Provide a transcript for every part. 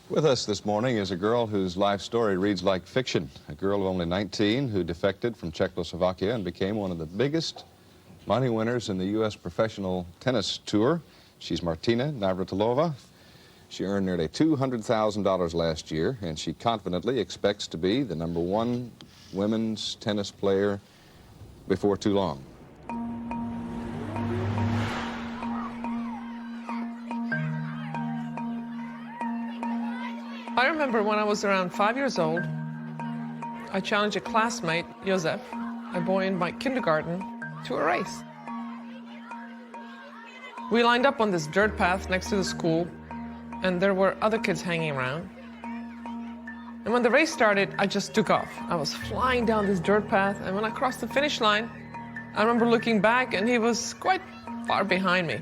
With us this morning is a girl whose life story reads like fiction. A girl of only 19 who defected from Czechoslovakia and became one of the biggest money winners in the U.S. professional tennis tour. She's Martina Navratilova. She earned nearly $200,000 last year, and she confidently expects to be the #1 women's tennis player before too long. I remember when I was around 5 years old, I challenged a classmate, Josef, a boy in my kindergarten, to a race. We lined up on this dirt path next to the school, and there were other kids hanging around. And when the race started, I just took off. I was flying down this dirt path, and when I crossed the finish line, I remember looking back, and he was quite far behind me.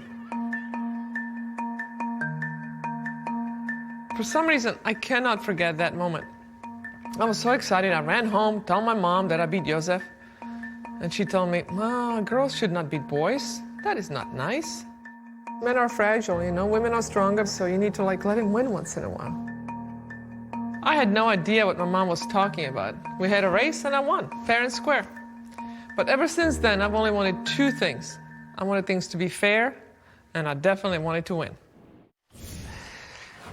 For some reason, I cannot forget that moment. I was so excited. I ran home, told my mom that I beat Josef. And she told me, "Ma, girls should not beat boys. That is not nice. Men are fragile, you know, women are stronger, so you need to let him win once in a while." I had no idea what my mom was talking about. We had a race and I won, fair and square. But ever since then, I've only wanted two things. I wanted things to be fair, and I definitely wanted to win.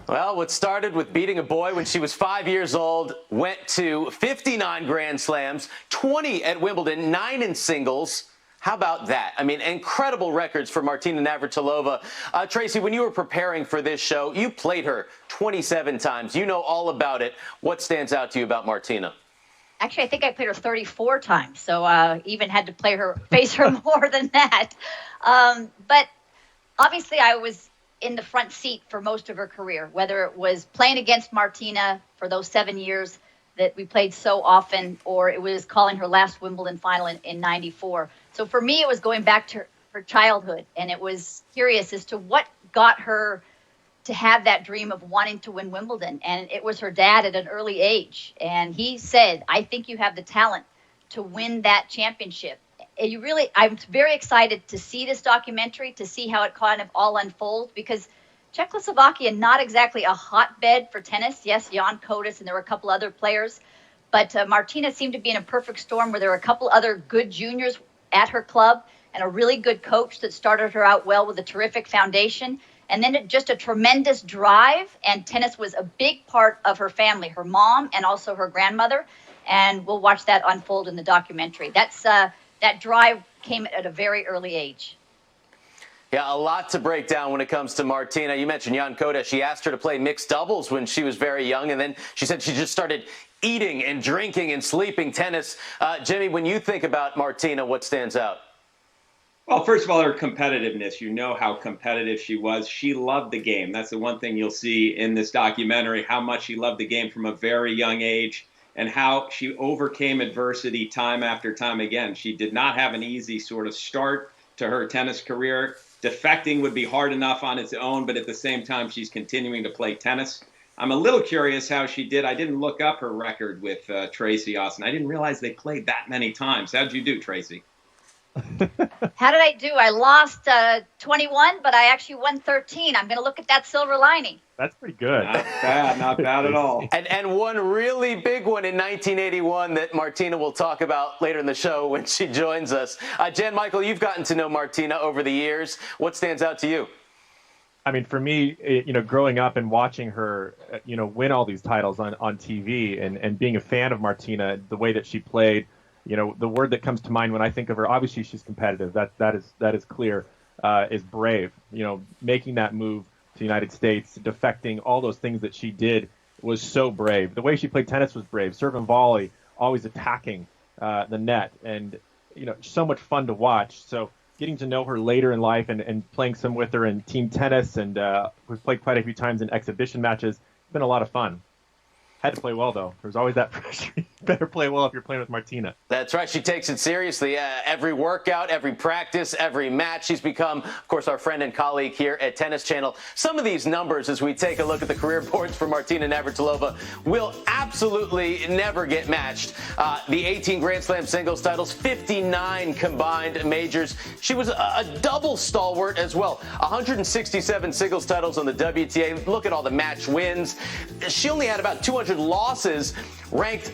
Well, what started with beating a boy when she was 5 years old went to 59 Grand Slams, 20 at Wimbledon, 9 in singles. How about that? I mean, incredible records for Martina Navratilova. Tracy, when you were preparing for this show, you played her 27 times. You know all about it. What stands out to you about Martina? Actually, I think I played her 34 times, so even had to face her more than that. But obviously, I was in the front seat for most of her career, whether it was playing against Martina for those 7 years that we played so often, or it was calling her last Wimbledon final in 94. So for me, it was going back to her childhood, and it was curious as to what got her to have that dream of wanting to win Wimbledon. And it was her dad at an early age. And he said, "I think you have the talent to win that championship." I'm very excited to see this documentary, to see how it kind of all unfolds, because Czechoslovakia, not exactly a hotbed for tennis. Yes, Jan Kotis, and there were a couple other players, but Martina seemed to be in a perfect storm where there were a couple other good juniors at her club and a really good coach that started her out well with a terrific foundation. And then just a tremendous drive, and tennis was a big part of her family, her mom and also her grandmother. And we'll watch that unfold in the documentary. That drive came at a very early age. Yeah, a lot to break down when it comes to Martina. You mentioned Jan Koda. She asked her to play mixed doubles when she was very young, and then she said she just started eating and drinking and sleeping tennis. Jimmy, when you think about Martina, what stands out? Well, first of all, her competitiveness. You know how competitive she was. She loved the game. That's the one thing you'll see in this documentary, how much she loved the game from a very young age, and how she overcame adversity time after time again. She did not have an easy sort of start to her tennis career. Defecting would be hard enough on its own, but at the same time, she's continuing to play tennis. I'm a little curious how she did. I didn't look up her record with Tracy Austin. I didn't realize they played that many times. How'd you do, Tracy? How did I do? I lost 21, but I actually won 13. I'm going to look at that silver lining. That's pretty good. Not bad at all. And one really big one in 1981 that Martina will talk about later in the show when she joins us. Jan Michael, you've gotten to know Martina over the years. What stands out to you? I mean, for me, growing up and watching her, win all these titles on TV and being a fan of Martina, the way that she played, the word that comes to mind when I think of her, obviously she's competitive. That is clear, is brave. Making that move to the United States, defecting, all those things that she did was so brave. The way she played tennis was brave. Serve and volley, always attacking the net, and so much fun to watch. So getting to know her later in life and playing some with her in team tennis, and we've played quite a few times in exhibition matches. It's been a lot of fun. Had to play well, though. There's always that pressure. better play well if you're playing with Martina. That's right. She takes it seriously. Every workout, every practice, every match. She's become, of course, our friend and colleague here at Tennis Channel. Some of these numbers, as we take a look at the career boards for Martina Navratilova, will absolutely never get matched. The 18 Grand Slam singles titles, 59 combined majors. She was a double stalwart as well. 167 singles titles on the WTA. Look at all the match wins. She only had about 200 losses, ranked